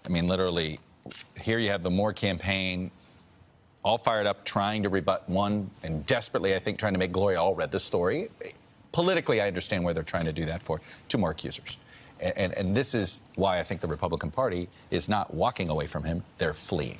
I mean, literally, here you have the Moore campaign all fired up, trying to rebut one, and desperately, I think, trying to make Gloria Allred the story. Politically, I understand why they're trying to do that for two more accusers. And this is why I think the Republican Party is not walking away from him. They're fleeing.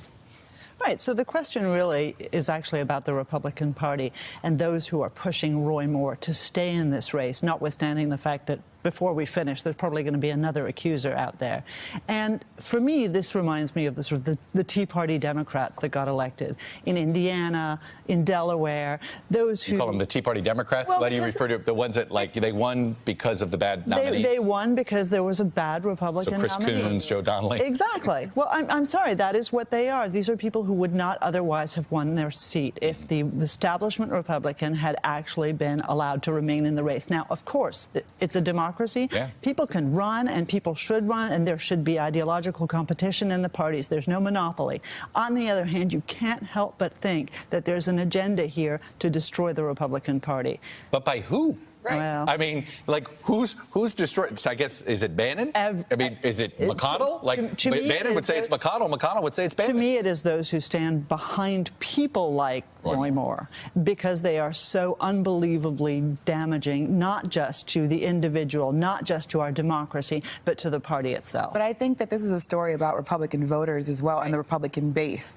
Right. So the question really is actually about the Republican Party and those who are pushing Roy Moore to stay in this race, notwithstanding the fact that before we finish, there's probably going to be another accuser out there. And for me, this reminds me of the sort of the Tea Party Democrats that got elected in Indiana, in Delaware, those who... You call them the Tea Party Democrats? Well, Why do you refer to the ones that, like, they won because of the bad nominees? They won because there was a bad Republican nominee. So Chris Coons, Joe Donnelly. Exactly. Well, I'm sorry, that is what they are. These are people who would not otherwise have won their seat if the establishment Republican had actually been allowed to remain in the race. Now, of course, it's a democracy. Yeah. People can run, and people should run, and there should be ideological competition in the parties. There's no monopoly. On the other hand, you can't help but think that there's an agenda here to destroy the Republican Party. But by who? Right. Well, I mean, like, who's destroyed? I guess, is it Bannon? I mean, is it McConnell? Bannon would say it's McConnell. McConnell would say it's Bannon. To me, it is those who stand behind people like Roy Moore, because they are so unbelievably damaging, not just to the individual, not just to our democracy, but to the party itself. But I think that this is a story about Republican voters as well, and the Republican base.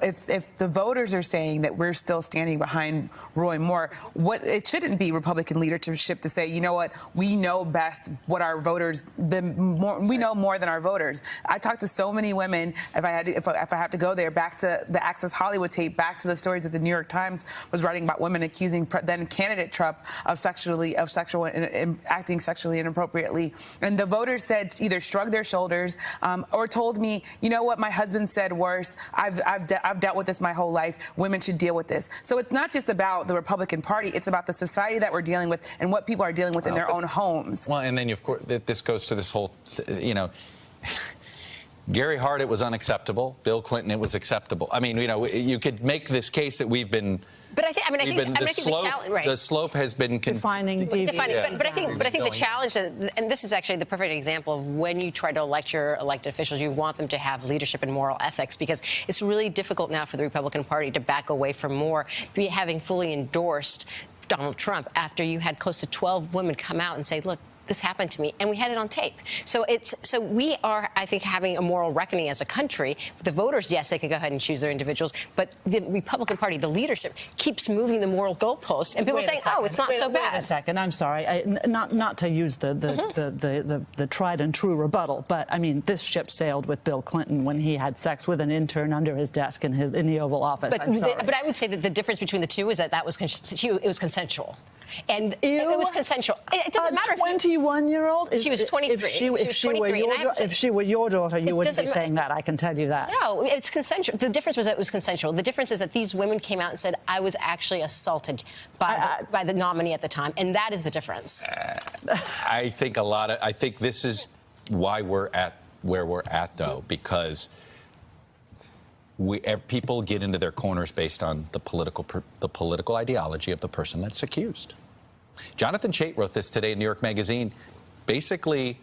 If the voters are saying that we're still standing behind Roy Moore, it shouldn't be Republican leadership to say, you know what, we know best what our voters, we know more than our voters. I talked to so many women, if I have to go there, back to the Access Hollywood tape, back to the stories that the New York Times was writing about women accusing then candidate Trump of acting sexually inappropriately. And the voters said, either shrugged their shoulders or told me, you know what, my husband said worse. I've dealt with this my whole life. Women should deal with this. So it's not just about the Republican Party. It's about the society that we're dealing with and what people are dealing with in their own homes. Well, and then, of course, this goes to this whole, you know, Gary Hart, it was unacceptable. Bill Clinton, it was acceptable. I mean, you know, you could make this case that we've been... But I think the slope has been defining. But I think the challenge, and this is actually the perfect example of when you try to elect your elected officials, you want them to have leadership and moral ethics, because it's really difficult now for the Republican Party to back away from Moore, having fully endorsed Donald Trump after you had close to 12 women come out and say, look, this happened to me, and we had it on tape. So we are, I think, having a moral reckoning as a country. The voters, yes, they can go ahead and choose their individuals, but the Republican Party, the leadership, keeps moving the moral goalposts, and people are saying, oh, it's not so bad. Wait a second, I'm sorry, not to use the tried and true rebuttal, but I mean, this ship sailed with Bill Clinton when he had sex with an intern under his desk in the Oval Office. But I would say that the difference between the two is that it was consensual. And it was consensual. It doesn't matter. 21-year-old? She was 23. If she were your daughter, you wouldn't be saying that. I can tell you that. No, it's consensual. The difference was that it was consensual. The difference is that these women came out and said, I was actually assaulted by the nominee at the time. And that is the difference. I think this is why we're at where we're at, though, because people get into their corners based on the political ideology of the person that's accused. Jonathan Chait wrote this today in New York Magazine, basically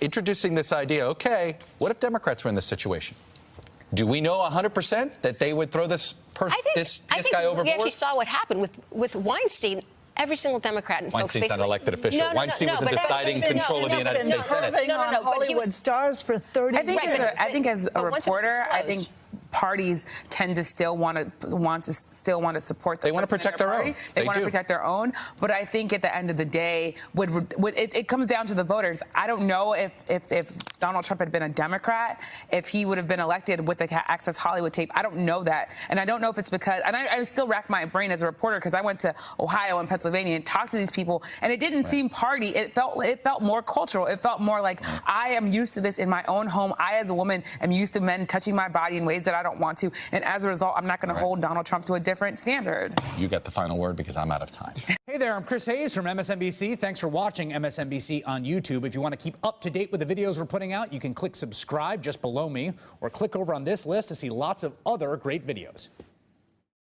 introducing this idea, okay, what if Democrats were in this situation? Do we know 100% that they would throw this guy overboard? We actually saw what happened with Weinstein. Every single Democrat and Weinstein's not an elected official. Weinstein was in deciding control of the United States Senate. Hollywood stars for 30 years. I think as a reporter, I think parties tend to still want to support the They want to protect their own. They want to protect their own. But I think at the end of the day, it comes down to the voters. I don't know if Donald Trump had been a Democrat, if he would have been elected with the Access Hollywood tape. I don't know that. And I don't know if it's because, and I still rack my brain as a reporter because I went to Ohio and Pennsylvania and talked to these people, and it didn't seem party. It felt more cultural. It felt more like I am used to this in my own home. I, as a woman, am used to men touching my body in ways that I don't want to. And as a result, I'm not going to hold Donald Trump to a different standard. You get the final word because I'm out of time. Hey there, I'm Chris Hayes from MSNBC. Thanks for watching MSNBC on YouTube. If you want to keep up to date with the videos we're putting out, you can click subscribe just below me or click over on this list to see lots of other great videos.